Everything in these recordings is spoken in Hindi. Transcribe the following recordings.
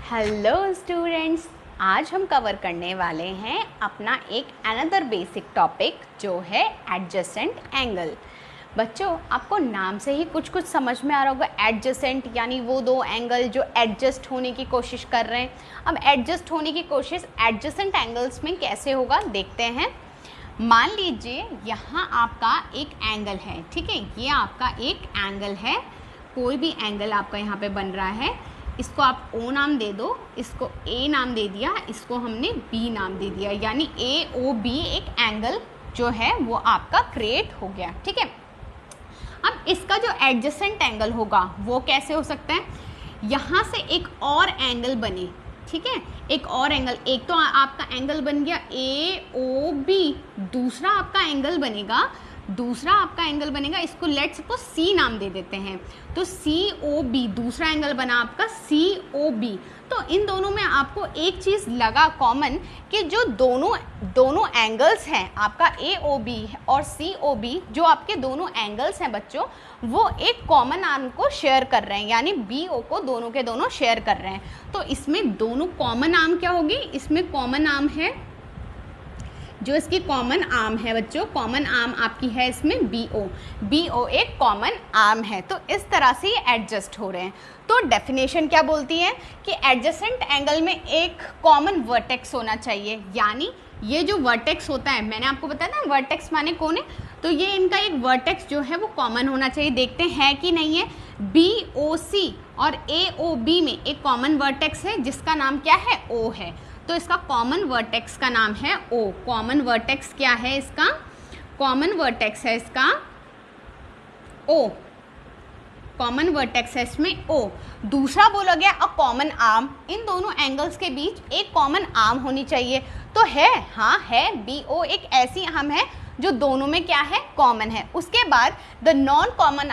हेलो स्टूडेंट्स, आज हम कवर करने वाले हैं अपना एक अनदर बेसिक टॉपिक जो है एडजेसेंट एंगल। बच्चों, आपको नाम से ही कुछ कुछ समझ में आ रहा होगा। एडजेसेंट यानी वो दो एंगल जो एडजस्ट होने की कोशिश कर रहे हैं। अब एडजस्ट होने की कोशिश एडजेसेंट एंगल्स में कैसे होगा देखते हैं। मान लीजिए यहाँ आपका एक एंगल है, ठीक है, ये आपका एक एंगल है। कोई भी एंगल आपका यहाँ पे बन रहा है, इसको आप O नाम दे दो, इसको A नाम दे दिया, इसको हमने B नाम दे दिया, यानी AOB एक एंगल जो है वो आपका क्रिएट हो गया। ठीक है, अब इसका जो एडजेसेंट एंगल होगा वो कैसे हो सकता है, यहाँ से एक और एंगल बने। ठीक है, एक और एंगल, एक तो आपका एंगल बन गया AOB, दूसरा आपका एंगल बनेगा इसको लेट सपोज C नाम दे देते हैं, तो COB दूसरा एंगल बना आपका COB। तो इन दोनों में आपको एक चीज़ लगा कॉमन कि जो दोनों एंगल्स हैं आपका AOB और COB, जो आपके दोनों एंगल्स हैं बच्चों, वो एक कॉमन आर्म को शेयर कर रहे हैं, यानी BO को दोनों के दोनों शेयर कर रहे हैं। तो इसमें दोनों कॉमन आर्म क्या होगी, इसमें कॉमन आर्म है, जो इसकी कॉमन आर्म है बच्चों, कॉमन आर्म आपकी है इसमें BO एक कॉमन आर्म है। तो इस तरह से ये एडजस्ट हो रहे हैं। तो डेफिनेशन क्या बोलती है कि एडजेसेंट एंगल में एक कॉमन वर्टेक्स होना चाहिए, यानी ये जो वर्टेक्स होता है, मैंने आपको बताया ना वर्टेक्स माने कौन है, तो ये इनका एक वर्टेक्स जो है वो कॉमन होना चाहिए। देखते हैं कि नहीं है। BOC और AOB में एक कॉमन वर्टेक्स है जिसका नाम क्या है, O है, तो इसका कॉमन वर्टेक्स का नाम है O। कॉमन वर्टेक्स क्या है इसका, कॉमन वर्टेक्स है इसका O, कॉमन वर्टेक्स है इसमें O। दूसरा बोला गया अ कॉमन आर्म, इन दोनों एंगल्स के बीच एक कॉमन आर्म होनी चाहिए। तो है, हाँ है, BO एक ऐसी आर्म है जो दोनों में क्या है, कॉमन है। उसके बाद द नॉन कॉमन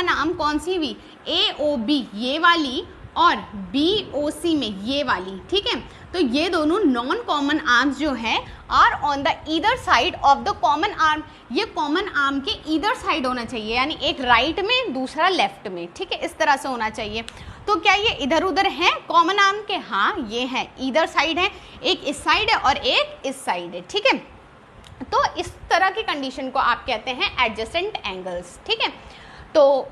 आर्म कौन सी हुई, AOB ये वाली और BOC में ये वाली। ठीक है, तो ये दोनों नॉन कॉमन आर्म्स जो हैं are on the either side of the common arm, ये कॉमन आर्म के ईदर साइड होना चाहिए, यानी एक राइट में दूसरा लेफ्ट में। ठीक है, इस तरह से होना चाहिए। तो क्या ये इधर उधर हैं कॉमन आर्म के, हाँ ये हैं, ईदर साइड है, एक इस साइड है और एक इस साइड है। ठीक है, तो इस तरह की कंडीशन को आप कहते हैं एडजेसेंट एंगल्स। ठीक है, तो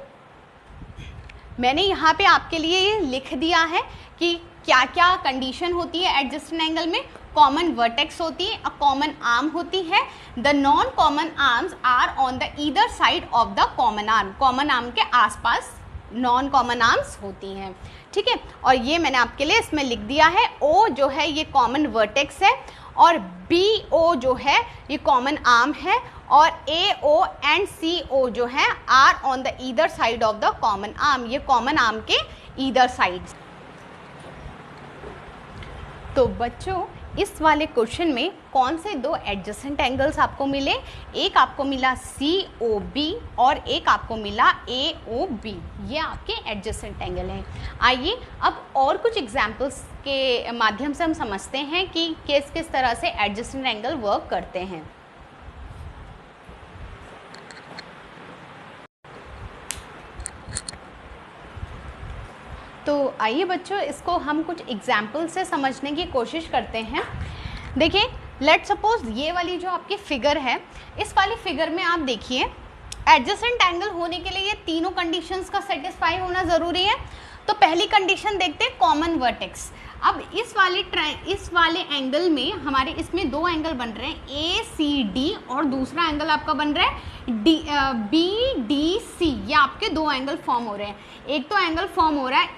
मैंने यहाँ पे आपके लिए ये लिख दिया है कि क्या क्या कंडीशन होती है एडजेसेंट एंगल में। कॉमन वर्टेक्स होती है, अ कॉमन आर्म होती है, the non common arms are on the either side of the common arm, common arm के आसपास नॉन कॉमन आर्म्स होती हैं। ठीक है, और ये मैंने आपके लिए इसमें लिख दिया है। O जो है ये कॉमन वर्टेक्स है और BO जो है ये कॉमन आर्म है, और AO एंड CO जो है are on the either side of the common arm, ये कॉमन आर्म के ईदर साइड्स। तो बच्चों, इस वाले क्वेश्चन में कौन से दो एडजेसेंट एंगल्स आपको मिले, एक आपको मिला COB और एक आपको मिला AOB, ये आपके एडजेसेंट एंगल हैं। आइए अब और कुछ एग्जाम्पल्स के माध्यम से हम समझते हैं कि किस किस तरह से एडजेसेंट एंगल वर्क करते हैं। तो आइए बच्चों, इसको हम कुछ एग्जाम्पल से समझने की कोशिश करते हैं। देखिए, लेट सपोज ये वाली जो आपकी फिगर है, इस वाली फिगर में आप देखिए एडजेसेंट एंगल होने के लिए ये तीनों कंडीशंस का सेटिस्फाई होना ज़रूरी है। तो पहली कंडीशन देखते हैं, कॉमन वर्टेक्स। अब इस वाले एंगल में हमारे इसमें दो एंगल बन रहे हैं ACD, और दूसरा एंगल आपका बन रहा है BDC। ये आपके दो एंगल फॉर्म हो रहे हैं। एक तो एंगल फॉर्म हो रहा है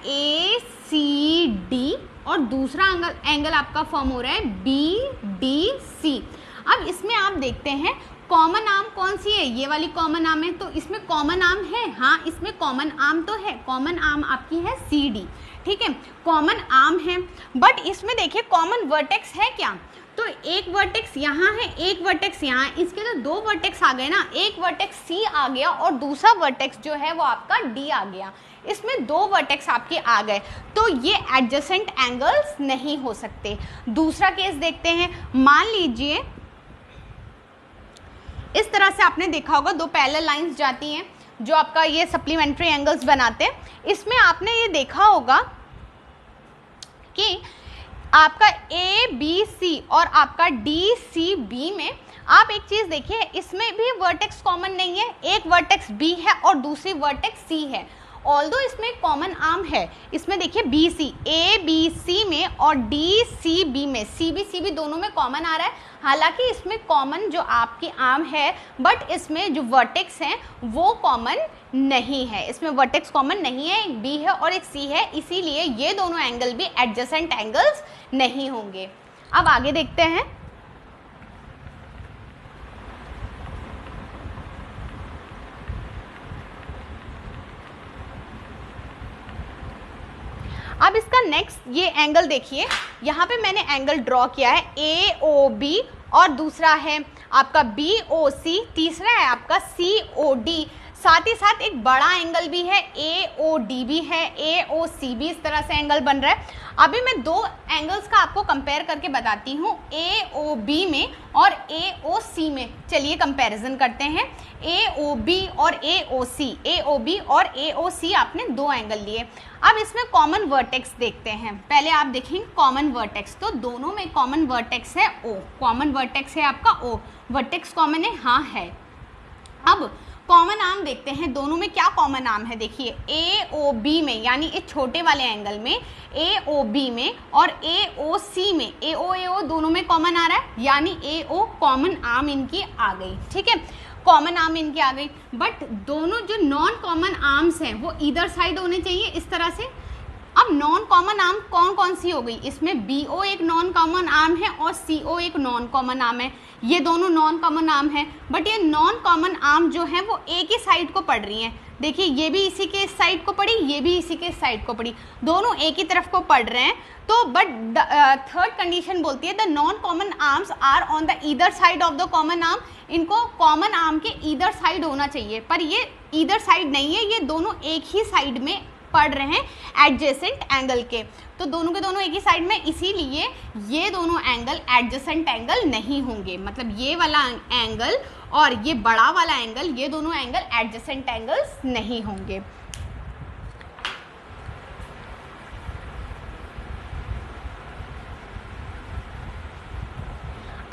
ACD और दूसरा एंगल आपका फॉर्म हो रहा है BDC। अब इसमें आप देखते हैं कॉमन आर्म कौन सी है, ये वाली कॉमन आर्म है, तो इसमें कॉमन आर्म है, हाँ इसमें कॉमन आर्म तो है, कॉमन आर्म आपकी है CD। ठीक है, कॉमन आर्म है, बट इसमें देखिए कॉमन वर्टेक्स है क्या, तो एक वर्टेक्स यहाँ है, एक वर्टेक्स यहाँ है, इसके तो दो वर्टेक्स आ गए ना, एक वर्टेक्स C आ गया और दूसरा वर्टेक्स जो है वो आपका D आ गया। इसमें दो वर्टेक्स आपके आ गए, तो ये एडजेसेंट एंगल्स नहीं हो सकते। दूसरा केस देखते हैं, मान लीजिए इस तरह से आपने देखा होगा दो पैरेलल लाइंस जाती हैं जो आपका ये सप्लीमेंट्री एंगल्स बनाते हैं। इसमें आपने ये देखा होगा कि आपका ए बी सी और आपका डी सी बी में आप एक चीज देखिए, इसमें भी वर्टेक्स कॉमन नहीं है, एक वर्टेक्स बी है और दूसरी वर्टेक्स सी है। ऑल्दो इसमें कॉमन आर्म है, इसमें देखिए B C, A B C में और डी सी बी में, सी बी दोनों में कॉमन आ रहा है। हालांकि इसमें कॉमन जो आपकी आर्म है, बट इसमें जो वर्टेक्स हैं वो कॉमन नहीं है, इसमें वर्टेक्स कॉमन नहीं है, एक बी है और एक सी है, इसीलिए ये दोनों एंगल भी एडजेसेंट एंगल्स नहीं होंगे। अब आगे देखते हैं। अब इसका नेक्स्ट ये एंगल देखिए, यहाँ पे मैंने एंगल ड्रॉ किया है ए ओ बी और दूसरा है आपका बी ओ सी, तीसरा है आपका सी ओ डी, साथ ही साथ एक बड़ा एंगल भी है ए ओ डी भी है, ए ओ सी भी, इस तरह से एंगल बन रहा है। अभी मैं दो एंगल्स का आपको कंपेयर करके बताती हूँ, ए ओ बी में और ए ओ सी में। चलिए कंपैरिजन करते हैं, ए ओ बी और ए ओ सी, ए ओ बी और ए ओ सी आपने दो एंगल लिए। अब इसमें कॉमन वर्टेक्स देखते हैं, पहले आप देखेंगे कॉमन वर्टेक्स, तो दोनों में कॉमन वर्टेक्स है ओ, कॉमन वर्टेक्स है आपका ओ, वर्टेक्स कॉमन है, हाँ है। अब कॉमन आर्म देखते हैं, दोनों में क्या कॉमन आर्म है, देखिए ए ओ बी में, यानी इस छोटे वाले एंगल में ए ओ बी में और ए ओ सी में, ए ओ दोनों में कॉमन आ रहा है, यानी ए ओ कॉमन आर्म इनकी आ गई, ठीक है, कॉमन आर्म इनकी आ गई। बट दोनों जो नॉन कॉमन आर्म्स हैं वो इधर साइड होने चाहिए इस तरह से। अब नॉन कॉमन आर्म कौन कौन सी हो गई, इसमें बी ओ एक नॉन कॉमन आर्म है और सी ओ एक नॉन कॉमन आर्म है, ये दोनों नॉन कॉमन आर्म है, बट ये नॉन कॉमन आर्म जो है वो एक ही साइड को पड़ रही हैं। देखिए ये भी इसी के इस साइड को पड़ी, ये भी इसी के इस साइड को पड़ी, दोनों एक ही तरफ को पड़ रहे हैं। तो बट थर्ड कंडीशन बोलती है the non common arms are on the either side of the common arm, इनको कॉमन आर्म के ईदर साइड होना चाहिए, पर ये ईदर साइड नहीं है, ये दोनों एक ही साइड में पढ़ रहे हैं एडजेसेंट एंगल के, तो दोनों के दोनों एक ही साइड में, इसीलिए ये दोनों एंगल एडजेसेंट एंगल नहीं होंगे। मतलब ये वाला एंगल और ये बड़ा वाला एंगल, ये दोनों एंगल एडजेसेंट एंगल्स नहीं होंगे।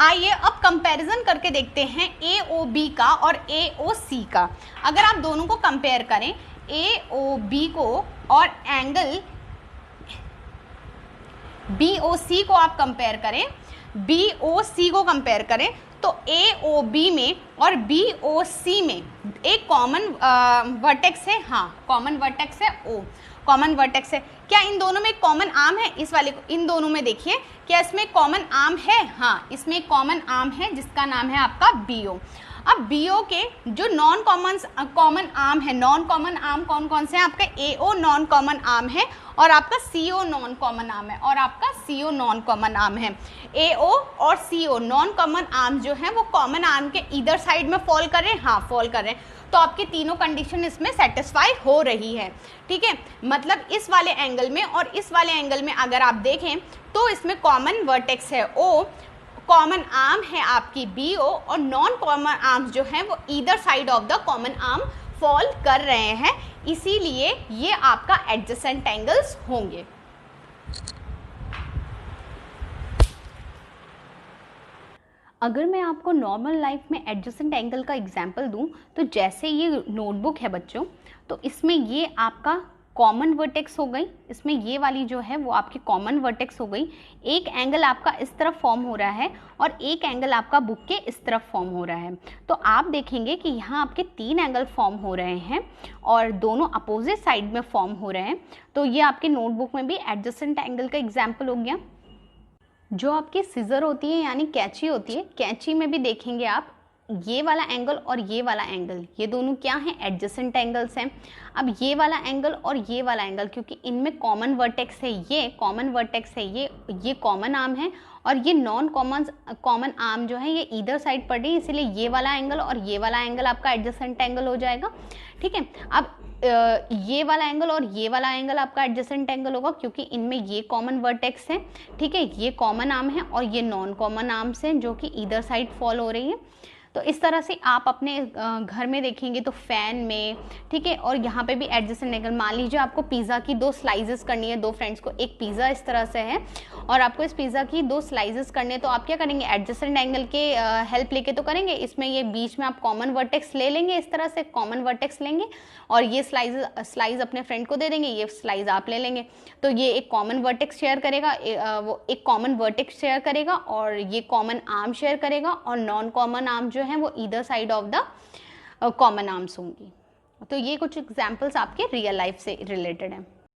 आइए अब कंपैरिजन करके देखते हैं ए ओ बी का और ए ओ सी का। अगर आप दोनों को कंपेयर करें, ए ओ बी को और एंगल बी ओ सी को आप कंपेयर करें, बी ओ सी को कंपेयर करें, तो ए ओ बी में और बी ओ सी में एक कॉमन वर्टेक्स है, हाँ कॉमन वर्टेक्स है ओ, कॉमन वर्टेक्स है। क्या इन दोनों में कॉमन आर्म है, इस वाले को, इन दोनों में देखिए क्या इसमें कॉमन आर्म है, हाँ इसमें कॉमन आर्म है जिसका नाम है आपका बी ओ। अब बी ओ के जो नॉन कॉमन आर्म है, नॉन कॉमन आर्म कौन कौन से हैं, आपका ए ओ नॉन कॉमन आर्म है और आपका सी ओ नॉन कॉमन आर्म है और आपका सी ओ नॉन कॉमन आर्म है। ए ओ और सी ओ नॉन कॉमन आर्म जो है वो कॉमन आर्म के इधर साइड में फॉल कर रहे हैं, हाँ फॉल कर रहे हैं, तो आपकी तीनों कंडीशन इसमें सेटिस्फाई हो रही है, ठीक है। मतलब इस वाले एंगल में और इस वाले एंगल में अगर आप देखें तो इसमें कॉमन वर्टेक्स है ओ, कॉमन आर्म है आपकी बी ओ और नॉन कॉमन आर्म्स जो हैं वो either side of the common arm fall कर रहे हैं, इसीलिए ये आपका एडजेसेंट एंगल्स होंगे। अगर मैं आपको नॉर्मल लाइफ में एडजेसेंट एंगल का एग्जांपल दूं, तो जैसे ये नोटबुक है बच्चों, तो इसमें ये आपका कॉमन वर्टेक्स हो गई, इसमें ये वाली जो है वो आपकी कॉमन वर्टेक्स हो गई, एक एंगल आपका इस तरफ फॉर्म हो रहा है और एक एंगल आपका बुक के इस तरफ फॉर्म हो रहा है। तो आप देखेंगे कि यहाँ आपके तीन एंगल फॉर्म हो रहे हैं और दोनों अपोजिट साइड में फॉर्म हो रहे हैं, तो ये आपके नोटबुक में भी एडजेसेंट एंगल का एग्जाम्पल हो गया। जो आपकी सीजर होती है यानी कैंची होती है, कैंची में भी देखेंगे आप ये वाला एंगल और ये वाला एंगल, ये दोनों क्या हैं, एडजेसेंट एंगल्स हैं। अब ये वाला एंगल और ये वाला एंगल, क्योंकि इनमें कॉमन वर्टेक्स है, ये कॉमन वर्टेक्स है, ये कॉमन आर्म है और ये नॉन कॉमन आर्म जो है ये इधर साइड पड़ रही है, इसलिए ये वाला एंगल और ये वाला एंगल आपका एडजेसेंट एंगल हो जाएगा, ठीक है। अब ये वाला एंगल और ये वाला एंगल आपका एडजेसेंट एंगल होगा क्योंकि इनमें ये कॉमन वर्टेक्स है, ठीक है, ये कॉमन आर्म है और ये नॉन कॉमन आर्म्स हैं जो कि इधर साइड फॉल हो रही है। तो इस तरह से आप अपने घर में देखेंगे तो फैन में, ठीक है। और यहाँ पे भी एडजेसेंट एंगल, मान लीजिए आपको पिज़्ज़ा की 2 स्लाइसेस करनी है, 2 फ्रेंड्स को, एक पिज़्ज़ा इस तरह से है और आपको इस पिज़्ज़ा की 2 स्लाइसेस करने हैं, तो आप क्या करेंगे, एडजेसेंट एंगल के हेल्प लेके तो करेंगे। इसमें ये बीच में आप कॉमन वर्टेक्स ले लेंगे, इस तरह से कॉमन वर्टेक्स लेंगे और ये स्लाइस अपने फ्रेंड को दे देंगे, ये स्लाइस आप ले लेंगे। तो ये एक कॉमन वर्टेक्स शेयर करेगा, वो एक कॉमन वर्टेक्स शेयर करेगा और ये कॉमन आर्म शेयर करेगा और नॉन कॉमन आर्म जो है वो either side of the common arms होंगी। तो ये कुछ एग्जाम्पल्स आपके रियल लाइफ से रिलेटेड हैं।